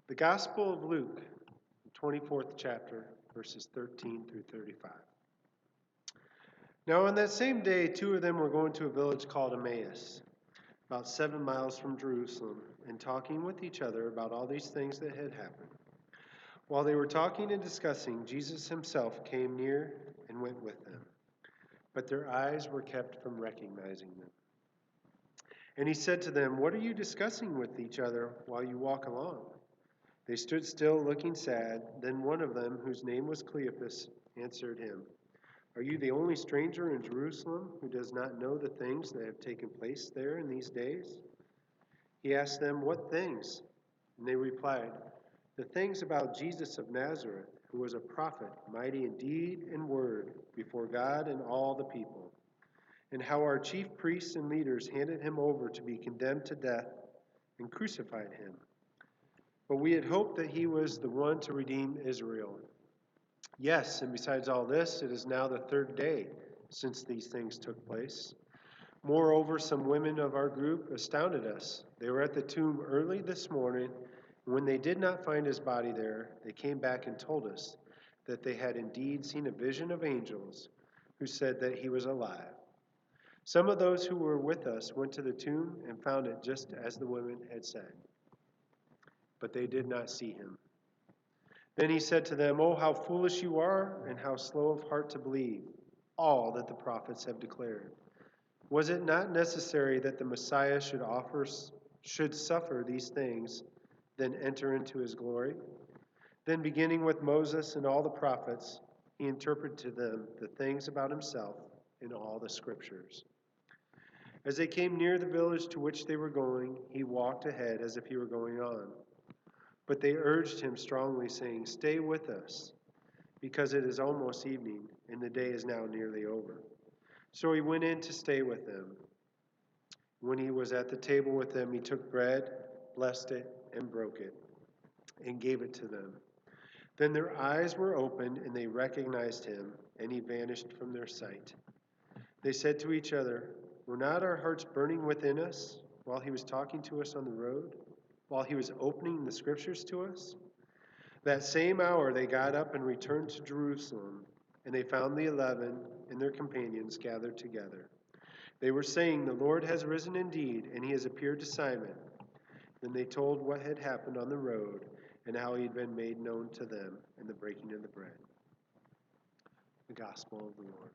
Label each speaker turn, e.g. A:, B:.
A: The Gospel of Luke, the 24th chapter, verses 13 through 35. Now on that same day, two of them were going to a village called Emmaus, about 7 miles from Jerusalem, and talking with each other about all these things that had happened. While they were talking and discussing, Jesus himself came near and went with them, but their eyes were kept from recognizing them. And he said to them, "What are you discussing with each other while you walk along?" They stood still, looking sad. Then one of them, whose name was Cleopas, answered him, "Are you the only stranger in Jerusalem who does not know the things that have taken place there in these days?" He asked them, "What things?" And they replied, "The things about Jesus of Nazareth, who was a prophet, mighty in deed and word before God and all the people, and how our chief priests and leaders handed him over to be condemned to death and crucified him. But we had hoped that he was the one to redeem Israel. Yes, and besides all this, it is now the third day since these things took place. Moreover, some women of our group astounded us. They were at the tomb early this morning, and when they did not find his body there, they came back and told us that they had indeed seen a vision of angels who said that he was alive. Some of those who were with us went to the tomb and found it just as the women had said, but they did not see him." Then he said to them, "Oh, how foolish you are, and how slow of heart to believe all that the prophets have declared. Was it not necessary that the Messiah should suffer these things, then enter into his glory?" Then, beginning with Moses and all the prophets, he interpreted to them the things about himself in all the scriptures. As they came near the village to which they were going, he walked ahead as if he were going on. But they urged him strongly, saying, "Stay with us, because it is almost evening, and the day is now nearly over." So he went in to stay with them. When he was at the table with them, he took bread, blessed it, and broke it, and gave it to them. Then their eyes were opened, and they recognized him, and he vanished from their sight. They said to each other, "Were not our hearts burning within us while he was talking to us on the road, while he was opening the scriptures to us?" That same hour they got up and returned to Jerusalem, and they found the 11 and their companions gathered together. They were saying, "The Lord has risen indeed, and he has appeared to Simon." Then they told what had happened on the road and how he had been made known to them in the breaking of the bread. The Gospel of the Lord.